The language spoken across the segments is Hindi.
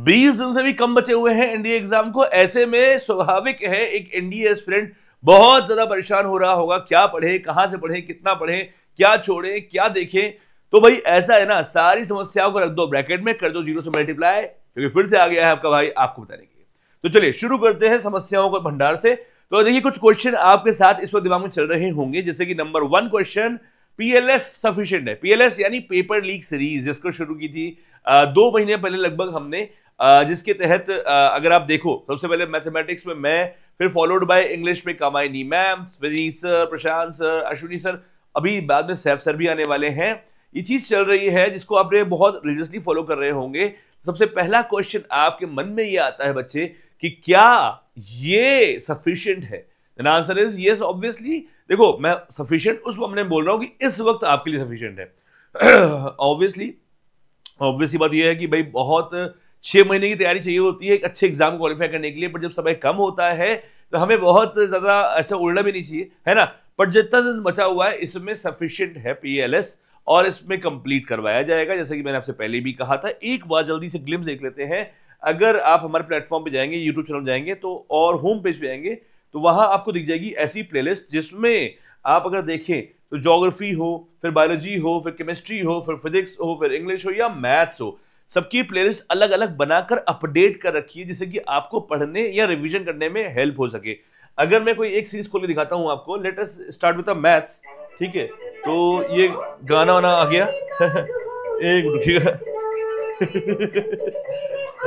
20 दिन से भी कम बचे हुए हैं एनडीए एग्जाम को। ऐसे में स्वाभाविक है एक एनडीए एस्पिरेंट बहुत ज्यादा परेशान हो रहा होगा, क्या पढ़े, कहां से पढ़े, कितना पढ़े, क्या छोड़े, क्या देखें। तो भाई ऐसा है ना, सारी समस्याओं को रख दो ब्रैकेट में, कर दो 0 से मल्टीप्लाई, क्योंकि फिर से आ गया है आपका भाई आपको बताने के लिए। तो चलिए शुरू करते हैं समस्याओं को भंडार से। तो देखिए कुछ क्वेश्चन आपके साथ इस वक्त दिमाग में चल रहे होंगे, जैसे कि नंबर 1 क्वेश्चन, पीएलएस सफिशिएंट है? पीएलएस यानी पेपर लीक सीरीज, जिसको शुरू की थी 2 महीने पहले लगभग हमने, जिसके तहत अगर आप देखो, सबसे पहले मैथमेटिक्स में मैं, फिर फॉलोड बाय इंग्लिश में कामायनी मैम, फिजिक्स सर, प्रशांत सर, अश्विनी सर, अभी बाद में सैफ सर भी आने वाले हैं। ये चीज चल रही है जिसको आपने बहुत रिलीजियसली फॉलो कर रहे होंगे। सबसे पहला क्वेश्चन आपके मन में ये आता है बच्चे कि क्या ये सफिशिएंट है? Answer is yes obviously. देखो मैं सफिशिएंट उस मामले में बोल रहा हूं कि इस वक्त आपके लिए सफिशिएंट है। ऑब्वियसली ऑब्वियसली बात यह है कि भाई बहुत 6 महीने की तैयारी चाहिए होती है एक अच्छे एग्जाम क्वालिफाई करने के लिए, पर जब समय कम होता है तो हमें बहुत ज्यादा ऐसा उड़ना भी नहीं चाहिए, है ना। पर जितना दिन बचा हुआ है इसमें सफिशिएंट है पीएलएस, और इसमें कंप्लीट करवाया जाएगा। जैसे कि मैंने आपसे पहले भी कहा था, एक बार जल्दी से ग्लिम्स देख लेते हैं। अगर आप हमारे प्लेटफॉर्म पे जाएंगे, यूट्यूब चैनल जाएंगे तो, और होम पेज पे जाएंगे तो वहां आपको दिख जाएगी ऐसी प्लेलिस्ट जिसमें आप अगर देखें तो ज्योग्राफी हो, फिर बायोलॉजी हो, फिर केमिस्ट्री हो, फिर फिजिक्स हो, फिर इंग्लिश हो या मैथ्स हो, सबकी प्लेलिस्ट अलग अलग बनाकर अपडेट कर रखी है, जिससे कि आपको पढ़ने या रिवीजन करने में हेल्प हो सके। अगर मैं कोई एक सीरीज खोल के दिखाता हूं आपको, let us start with the maths, ठीक है। तो ये गाना वाना आ गया। एक रुकिएगा।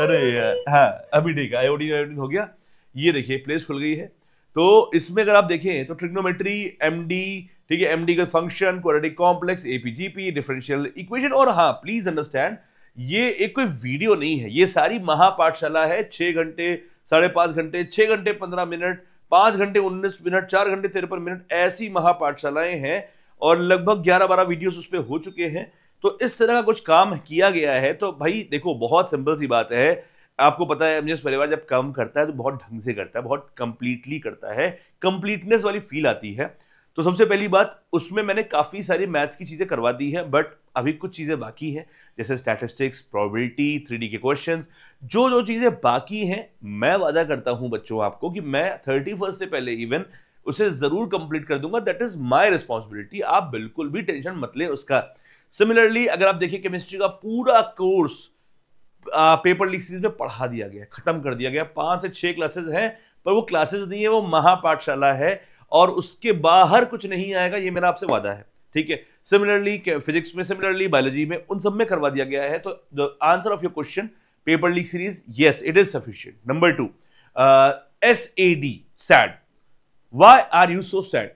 अरे यार, हाँ अभी ठीक है, आयोडीन हो गया। ये देखिए प्लेस खुल गई है। तो इसमें अगर आप देखें तो ट्रिग्नोमेट्री, एमडी, ठीक है, एमडी का function, quadratic complex, AP GP, differential equation. और हाँ प्लीज अंडरस्टैंड, ये एक कोई वीडियो नहीं है, ये सारी महापाठशाला है। 6 घंटे, 5.5 घंटे, 6 घंटे 15 मिनट, 5 घंटे 19 मिनट, 4 घंटे 53 मिनट, ऐसी महापाठशालाएं हैं और लगभग 11-12 वीडियोस उस पर हो चुके हैं। तो इस तरह का कुछ काम किया गया है। तो भाई देखो बहुत सिंपल सी बात है, आपको पता है एमजीएस परिवार जब काम करता है तो बहुत ढंग से करता है, बहुत कंप्लीटली करता है, कंप्लीटनेस वाली फील आती है। तो सबसे पहली बात, उसमें मैंने काफी सारी मैथ्स की चीजें करवा दी है, बट अभी कुछ चीजें बाकी हैं, जैसे स्टैटिस्टिक्स, प्रोबेबिलिटी, 3D के क्वेश्चंस, जो जो चीजें बाकी हैं मैं वादा करता हूं बच्चों आपको कि मैं 31 से पहले इवन उसे जरूर कंप्लीट कर दूंगा। दैट इज माय रिस्पॉन्सिबिलिटी, आप बिल्कुल भी टेंशन मत लें उसका। सिमिलरली अगर आप देखिए केमिस्ट्री का पूरा कोर्स पेपर लीक सीरीज में पढ़ा दिया गया, खत्म कर दिया गया। 5 से 6 क्लासेस हैं, पर वो क्लासेस नहीं है, वो महापाठशाला है, और उसके बाहर कुछ नहीं आएगा, ये मेरा आपसे वादा है, ठीक है। सिमिलरली फिजिक्स में, सिमिलरली बायोलॉजी में, उन सब में करवा दिया गया है। तो the answer of your question, paper leak series, yes it is sufficient. Number 2, SAD, sad. Why are you so sad?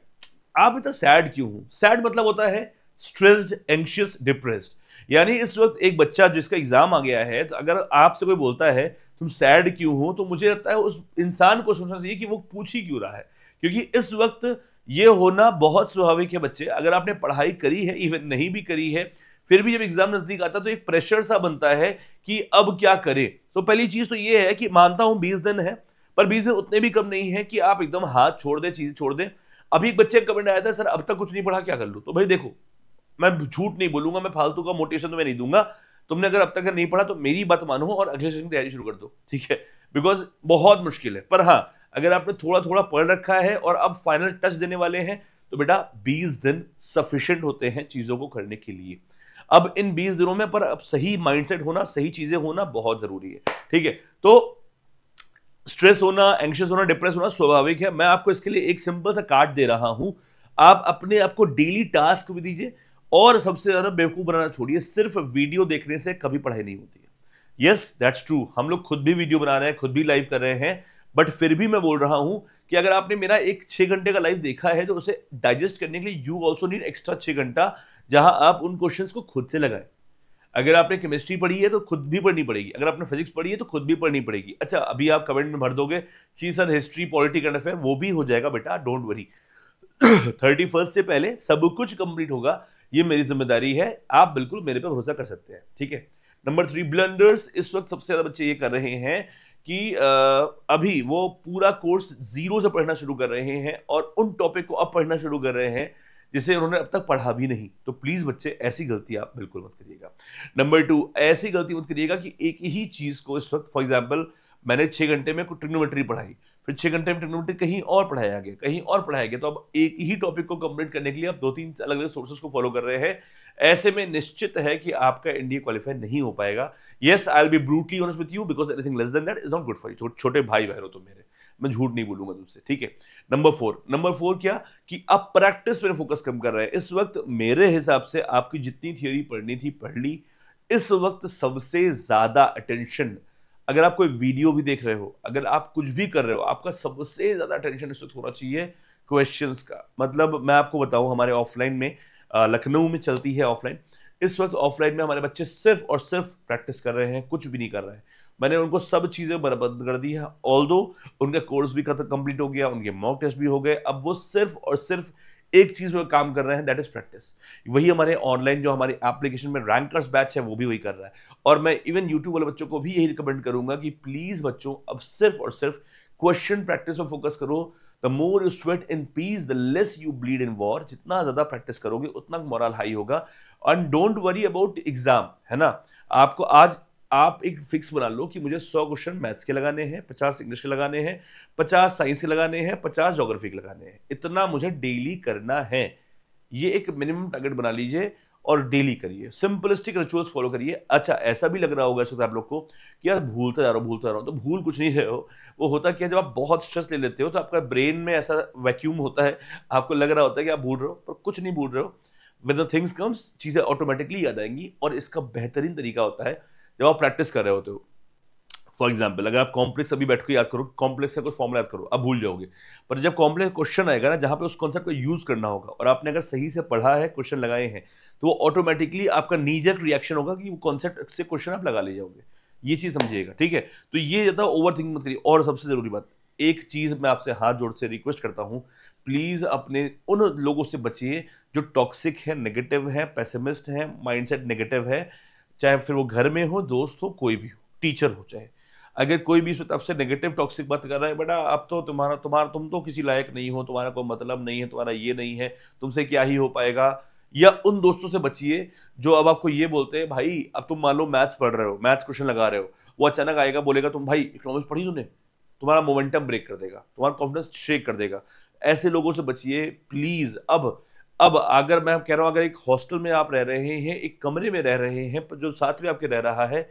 आप इतना सैड क्यों हो? सैड मतलब होता है स्ट्रेस्ड, एंग्शियस, डिप्रेस्ड। यानी इस वक्त एक बच्चा जिसका एग्जाम आ गया है, तो अगर आपसे कोई बोलता है तुम सैड क्यों हो, तो मुझे लगता है उस इंसान को सोचना चाहिए कि वो पूछ ही क्यों रहा है, क्योंकि इस वक्त ये होना बहुत स्वाभाविक है। बच्चे, अगर आपने पढ़ाई करी है, इवन नहीं भी करी है, फिर भी जब एग्जाम नजदीक आता है तो एक प्रेशर सा बनता है कि अब क्या करें। तो पहली चीज तो ये है कि मानता हूं 20 दिन है, पर 20 दिन उतने भी कम नहीं है कि आप एकदम हाथ छोड़ दे, चीज छोड़ दे। अभी एक बच्चे का कमेंट आया था, सर अब तक कुछ नहीं पढ़ा, क्या कर लूं? तो भाई देखो, मैं झूठ नहीं बोलूंगा, मैं फालतू का मोटिवेशन तो मैं नहीं दूंगा। तुमने अगर अब तक नहीं पढ़ा तो मेरी बात मानो और अगले सेशन की तैयारी शुरू कर दो, ठीक है, बिकॉज बहुत मुश्किल है। पर हाँ, अगर आपने थोड़ा थोड़ा पढ़ रखा है और अब फाइनल टच देने वाले हैं, तो बेटा 20 दिन सफिशिएंट होते हैं चीजों को करने के लिए। अब इन 20 दिनों में पर अब सही माइंडसेट होना, सही चीजें होना बहुत जरूरी है, ठीक है। तो स्ट्रेस होना, एंग्शियस होना, डिप्रेस होना स्वाभाविक है। मैं आपको इसके लिए एक सिंपल सा कार्ड दे रहा हूं, आप अपने आपको डेली टास्क भी दीजिए, और सबसे ज्यादा बेवकूफ बनाना छोड़िए। सिर्फ वीडियो देखने से कभी पढ़ाई नहीं होती है। यस दैट्स ट्रू, हम लोग खुद भी वीडियो बना रहे हैं, खुद भी लाइव कर रहे हैं, बट फिर भी मैं बोल रहा हूं कि अगर आपने मेरा एक 6 घंटे का लाइव देखा है, तो उसे डाइजेस्ट करने के लिए यू ऑल्सो नीड एक्स्ट्रा 6 घंटा, जहां आप उन क्वेश्चंस को खुद से लगाएं। अगर आपने केमिस्ट्री पढ़ी है तो खुद भी पढ़नी पड़ेगी, अगर आपने फिजिक्स पढ़ी है तो खुद भी पढ़नी पड़ेगी। अच्छा, अभी आप कमेंट में भर दोगे कि sir history, polity, current affair, वो भी हो जाएगा बेटा, डोंट वरी। 31 से पहले सब कुछ कंप्लीट होगा, ये मेरी जिम्मेदारी है, आप बिल्कुल मेरे पे भरोसा कर सकते हैं, ठीक है। Number 3, blunders. इस वक्त सबसे ज्यादा बच्चे ये कर रहे हैं कि अभी वो पूरा कोर्स जीरो से पढ़ना शुरू कर रहे हैं और उन टॉपिक को अब पढ़ना शुरू कर रहे हैं जिसे उन्होंने अब तक पढ़ा भी नहीं। तो प्लीज बच्चे ऐसी गलती आप बिल्कुल मत करिएगा। नंबर 2, ऐसी गलती मत करिएगा कि एक ही चीज को इस वक्त, फॉर एग्जाम्पल मैंने 6 घंटे में ट्रिग्नोमेट्री पढ़ाई, फिर 6 घंटे में ट्रिग्नोमेट्री कहीं और पढ़ाया गया, कहीं और पढ़ाया गया, तो अब एक ही टॉपिक को कंप्लीट करने के लिए आप 2-3 अलग अलग सोर्सेस को फॉलो कर रहे हैं। ऐसे में निश्चित है कि आपका एनडीए क्वालिफाई नहीं हो पाएगा। Yes, I will be brutally honest with you because anything less than that is not good for you. छोटे भाई बहन हो तो मेरे, मैं झूठ नहीं बोलूंगा तुमसे, ठीक है। नंबर 4 क्या कि आप प्रैक्टिस पर फोकस कम कर रहे हैं। इस वक्त मेरे हिसाब से आपकी जितनी थियोरी पढ़नी थी पढ़ ली। इस वक्त सबसे ज्यादा अटेंशन, अगर आप कोई वीडियो भी देख रहे हो, अगर आप कुछ भी कर रहे हो, आपका सबसे ज्यादा अटेंशन इस वक्त होना चाहिए क्वेश्चंस का। मतलब मैं आपको बताऊं, हमारे ऑफलाइन में लखनऊ में चलती है ऑफलाइन, इस वक्त ऑफलाइन में हमारे बच्चे सिर्फ और सिर्फ प्रैक्टिस कर रहे हैं, कुछ भी नहीं कर रहे हैं। मैंने उनको सब चीजें बंद कर दी है। ऑल्दो उनका कोर्स भी कंप्लीट हो गया, उनके मॉक टेस्ट भी हो गए, अब वो सिर्फ और सिर्फ एक चीज में काम कर रहे हैं, दैट इज प्रैक्टिस। वही हमारे ऑनलाइन जो हमारी एप्लीकेशन में रैंकर्स बैच है वो भी वही कर रहा है। और मैं इवन यूट्यूब वाले बच्चों को भी यही रिकमेंड करूंगा कि प्लीज बच्चों अब सिर्फ और सिर्फ क्वेश्चन प्रैक्टिस में फोकस करो। The more you sweat in peace the less you bleed in war. जितना ज्यादा प्रैक्टिस करोगे उतना मोरल हाई होगा। And don't worry about exam, है ना। आपको आज आप एक फिक्स बना लो कि मुझे 100 क्वेश्चन मैथ्स के लगाने हैं, 50 इंग्लिश के लगाने हैं, 50 साइंस के लगाने हैं, 50 ज्योग्राफी के लगाने हैं। इतना मुझे डेली करना है। ये एक मिनिमम टारगेट बना लीजिए और डेली करिए, सिंपलिस्टिक रिचुअल्स फॉलो करिए। अच्छा, ऐसा भी लग रहा होगा इस वक्त आप लोग को कि यार भूलता जा रहा हूं, तो भूल कुछ नहीं रहे हो। वो होता क्या, जब आप बहुत स्ट्रेस ले लेते हो तो आपका ब्रेन में ऐसा वैक्यूम होता है, आपको लग रहा होता है कि आप भूल रहे हो, पर कुछ नहीं भूल रहे हो। विद द थिंग्स कम्स, चीजें ऑटोमेटिकली याद आएंगी। और इसका बेहतरीन तरीका होता है जब आप प्रैक्टिस कर रहे होते हो। फॉर एग्जाम्पल, अगर आप कॉम्प्लेक्स अभी बैठ के याद करो, कॉम्प्लेक्स का कुछ फॉर्मूला याद करो, आप भूल जाओगे। पर जब कॉम्प्लेक्स क्वेश्चन आएगा ना, जहां पे उस कॉन्सेप्ट को यूज करना होगा और आपने अगर सही से पढ़ा है, क्वेश्चन लगाए हैं, तो वो ऑटोमेटिकली आपका नीजक रिएक्शन होगा कि वो कॉन्सेप्ट से क्वेश्चन आप लगा ले जाओगे। ये चीज समझिएगा, ठीक है। तो ये ज्यादा ओवर थिंक मत करिए। और सबसे जरूरी बात, एक चीज मैं आपसे हाथ जोड़ से रिक्वेस्ट करता हूं, प्लीज अपने उन लोगों से बचिए जो टॉक्सिक है, नेगेटिव है, पेसिमिस्ट है, माइंडसेट नेगेटिव है। चाहे फिर वो घर में हो, दोस्त हो, कोई भी हो, टीचर हो, चाहे अगर कोई भी आपसे नेगेटिव टॉक्सिक बात कर रहा है, बेटा अब तो तुम तो किसी लायक नहीं हो, तुम्हारा कोई मतलब नहीं है, तुम्हारा ये नहीं है, तुमसे क्या ही हो पाएगा। या उन दोस्तों से बचिए जो अब आपको ये बोलते हैं, भाई अब तुम मान लो मैथ्स पढ़ रहे हो, मैथ्स क्वेश्चन लगा रहे हो, वो अचानक आएगा बोलेगा तुम भाई इकोनॉमिक्स पढ़ी तूने, तुम्हारा मोमेंटम ब्रेक कर देगा, तुम्हारा कॉन्फिडेंस शेक कर देगा। ऐसे लोगों से बचिए प्लीज। अब अगर मैं कह रहा हूं, अगर एक हॉस्टल में आप रह रहे हैं, एक कमरे में रह रहे हैं, जो साथ में आपके रह रहा है,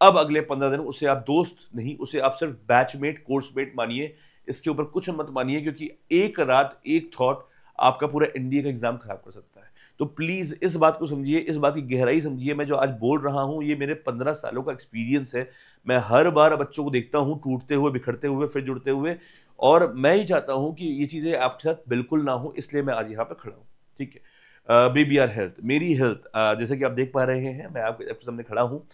अब अगले 15 दिन उसे आप दोस्त नहीं, उसे आप सिर्फ बैचमेट, कोर्समेट मानिए। इसके ऊपर कुछ मत मानिए, क्योंकि एक रात, एक थॉट आपका पूरा एनडीए का एग्जाम खराब कर सकता है। तो प्लीज इस बात को समझिए, इस बात की गहराई समझिए। मैं जो आज बोल रहा हूं, ये मेरे 15 सालों का एक्सपीरियंस है। मैं हर बार बच्चों को देखता हूं टूटते हुए, बिखरते हुए, फिर जुड़ते हुए, और मैं ही चाहता हूं कि ये चीजें आपके साथ बिल्कुल ना हो, इसलिए मैं आज यहाँ पे खड़ा हूँ, ठीक है। बीबीआर हेल्थ, मेरी हेल्थ, जैसे कि आप देख पा रहे हैं, मैं आपके सामने खड़ा हूँ।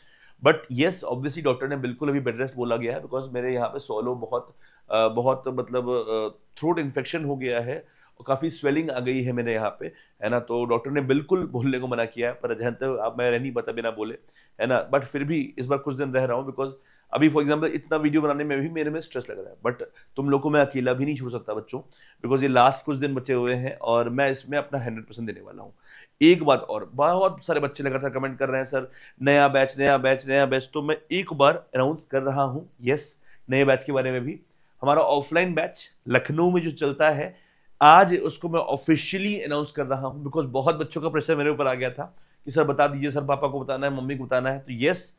बट येस, ऑब्वियसली डॉक्टर ने बिल्कुल अभी बेड रेस्ट बोला गया है, बिकॉज मेरे यहाँ पे सॉलो बहुत मतलब थ्रोट इन्फेक्शन हो गया है और काफ़ी स्वेलिंग आ गई है मेरे यहाँ पे, है ना। तो डॉक्टर ने बिल्कुल बोलने को मना किया है, पर जहाँ तक अब मैं रह नहीं पाता बिना बोले, है ना। बट फिर भी इस बार कुछ दिन रह रहा हूँ, बिकॉज अभी फॉर एग्जाम्पल इतना वीडियो बनाने में भी मेरे में स्ट्रेस लग रहा है। बट तुम लोग को मैं अकेला भी नहीं छोड़ सकता बच्चों, बिकॉज ये लास्ट कुछ दिन बचे हुए हैं और मैं इसमें अपना 100% देने वाला हूँ। एक बात और, बहुत सारे बच्चे लगातार कमेंट कर रहे हैं, सर नया बैच नया बैच नया बैच। तो मैं एक बार अनाउंस कर रहा हूँ, यस, नए बैच के बारे में भी। हमारा ऑफलाइन बैच लखनऊ में जो चलता है, आज उसको मैं ऑफिशियली अनाउंस कर रहा हूँ, बिकॉज बहुत बच्चों का प्रेशर मेरे ऊपर आ गया था कि सर बता दीजिए, सर पापा को बताना है, मम्मी को बताना है। तो यस,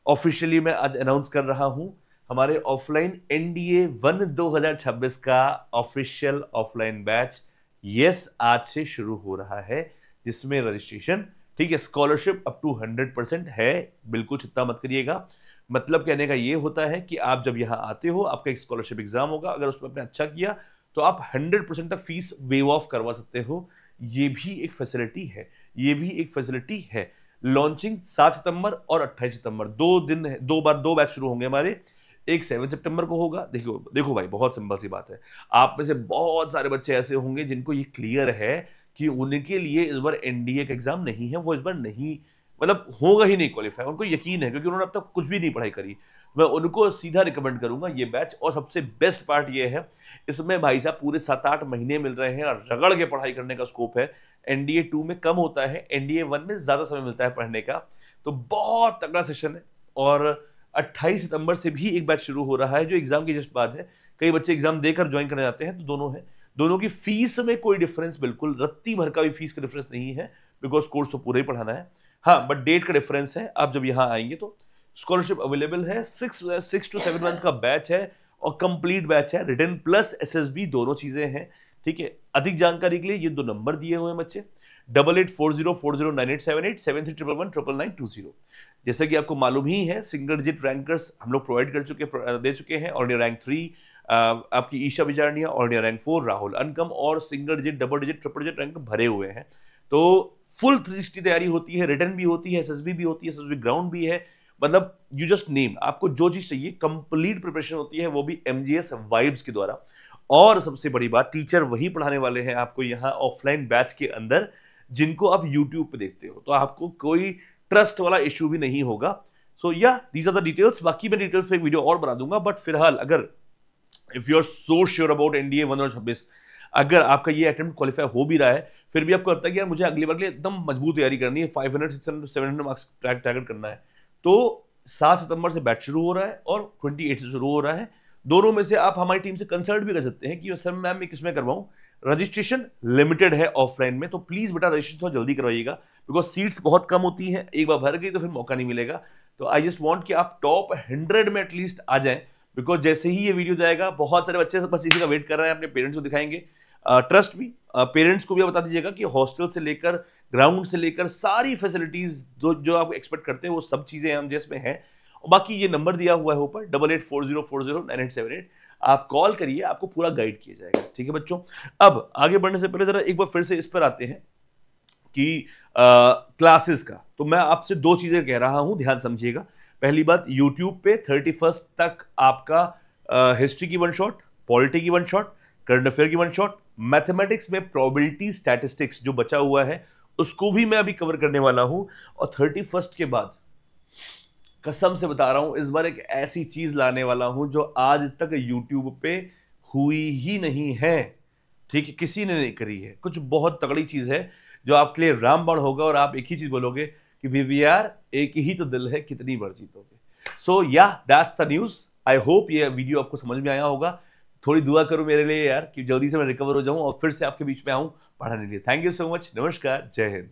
ऑफिशियली मैं आज अनाउंस कर रहा हूं हमारे ऑफलाइन एनडीए 1 2026 का ऑफिशियल ऑफलाइन बैच। यस, आज से शुरू हो रहा है, जिसमें रजिस्ट्रेशन, ठीक है, स्कॉलरशिप अप टू 100% है। बिल्कुल चिंता मत करिएगा। मतलब कहने का ये होता है कि आप जब यहाँ आते हो, आपका एक स्कॉलरशिप एग्जाम होगा, अगर उसमें आपने अच्छा किया तो आप 100% तक फीस वेव ऑफ करवा सकते हो। ये भी एक फैसिलिटी है, ये भी एक फैसिलिटी है। लॉन्चिंग 7 सितंबर और 28 सितंबर, 2 दिन है, 2 बैच शुरू होंगे हमारे। एक 7 सितंबर को होगा। देखो भाई, बहुत सिंपल सी बात है। आप में से बहुत सारे बच्चे ऐसे होंगे जिनको ये क्लियर है कि उनके लिए इस बार एनडीए का एग्जाम नहीं है, वो इस बार नहीं, मतलब होगा ही नहीं क्वालिफाई, उनको यकीन है, क्योंकि उन्होंने अब तक कुछ भी नहीं पढ़ाई करी। मैं उनको सीधा रिकमेंड करूंगा ये बैच। और सबसे बेस्ट पार्ट ये है, इसमें भाई साहब पूरे 7-8 महीने मिल रहे हैं और रगड़ के पढ़ाई करने का स्कोप है। एनडीए 2 में कम होता है, एनडीए 1 में ज्यादा समय मिलता है पढ़ने का। तो बहुत तगड़ा सेशन है। और 28 सितंबर से भी एक बैच शुरू हो रहा है जो एग्जाम की जस्ट बाद है। कई बच्चे एग्जाम देकर ज्वाइन करने जाते हैं, तो दोनों है। दोनों की फीस में कोई डिफरेंस, बिल्कुल रत्ती भर का भी फीस का डिफरेंस नहीं है, बिकॉज कोर्स तो पूरा ही पढ़ाना है। हाँ, बट डेट का डिफरेंस है। आप जब यहाँ आएंगे तो स्कॉलरशिप अवेलेबल है। 6 to 7 मंथ का बैच है और कंप्लीट बैच है, रिटन प्लस एसएसबी दोनों चीजें हैं। ठीक है, अधिक जानकारी के लिए ये 2 नंबर दिए हुए हैं बच्चे, 8840409878 7311119920। जैसे कि आपको मालूम ही है, सिंगल डिजिट रैंकर्स हम लोग प्रोवाइड दे चुके हैं। ऑल इंडिया रैंक 3 आपकी Isha Vijarniya, all India rank 4 Rahul अनकम, और single digit, double digit, triple digit rank भरे हुए हैं। तो फुल 360 तैयारी होती है, रिटर्न भी होती है, एसएसबी भी होती है, एसएसबी ग्राउंड भी है। मतलब यू जस्ट नेम, आपको जो चीज चाहिए कंप्लीट प्रिपरेशन होती है, वो भी एमजीएस वाइब्स के द्वारा। और सबसे बड़ी बात, टीचर वही पढ़ाने वाले हैं आपको यहाँ ऑफलाइन बैच के अंदर जिनको आप यूट्यूब पे देखते हो। तो आपको कोई ट्रस्ट वाला इश्यू भी नहीं होगा। सो या दीज आर द डिटेल्स। बाकी मैं डिटेल्स पे एक वीडियो और बना दूंगा। बट फिलहाल अगर if you are so sure about NDA 1 और 26, अगर आपका ये अटेम्प्ट क्वालिफाई हो भी रहा है, फिर भी आपको लगता है कि यार मुझे अगली बार के लिए एकदम मजबूत तैयारी करनी है, 500, 600, 700 मार्क्स टारगेट करना है, तो 7 सितंबर से बैच शुरू हो रहा है और 28 से शुरू हो रहा है। दोनों में से आप हमारी टीम से कंसल्ट भी कर सकते हैं कि सर मैम मैं किसमें करवाऊं। रजिस्ट्रेशन लिमिटेड है ऑफलाइन में, तो प्लीज बेटा रजिस्ट्रेशन थोड़ा जल्दी करवाइएगा, बिकॉज सीट्स बहुत कम होती हैं। एक बार भर गई तो फिर मौका नहीं मिलेगा। तो आई जस्ट वांट कि आप टॉप 100 में एटलीस्ट आ जाएं, बिकॉज जैसे ही ये वीडियो जाएगा बहुत सारे बच्चे बस इसी का वेट कर रहे हैं, अपने पेरेंट्स को दिखाएंगे। ट्रस्ट भी, पेरेंट्स को भी बता दीजिएगा कि हॉस्टल से लेकर ग्राउंड से लेकर सारी फैसिलिटीज जो आप एक्सपेक्ट करते हैं वो सब चीजें हम जिसमें हैं। और बाकी ये नंबर दिया हुआ है ऊपर 8840409878, आप कॉल करिए, आपको पूरा गाइड किया जाएगा। ठीक है बच्चों, अब आगे बढ़ने से पहले जरा एक बार फिर से इस पर आते हैं कि क्लासेस का। तो मैं आपसे 2 चीजें कह रहा हूं, ध्यान समझिएगा। पहली बात, यूट्यूब पे 31 तक आपका हिस्ट्री की 1 शॉट, पॉलिटी की 1 शॉट, करंट अफेयर की 1 शॉट, मैथमेटिक्स में प्रोबेबिलिटी स्टैटिस्टिक्स जो बचा हुआ है उसको भी मैं अभी कवर करने वाला हूं। और 31 के बाद कसम से बता रहा हूं, इस बार एक ऐसी चीज लाने वाला हूं जो आज तक यूट्यूब पे हुई ही नहीं है। ठीक है, किसी ने नहीं करी है। कुछ बहुत तगड़ी चीज है जो आपके लिए रामबाण होगा और आप एक ही चीज बोलोगे कि वीवीआर एक ही तो दिल है, कितनी बार जीतोगे। सो या that's the news. I hope ये वीडियो आपको समझ में आया होगा। थोड़ी दुआ करो मेरे लिए यार कि जल्दी से मैं रिकवर हो जाऊं और फिर से आपके बीच में आऊं पढ़ाने के लिए। Thank you so much. नमस्कार, जय हिंद।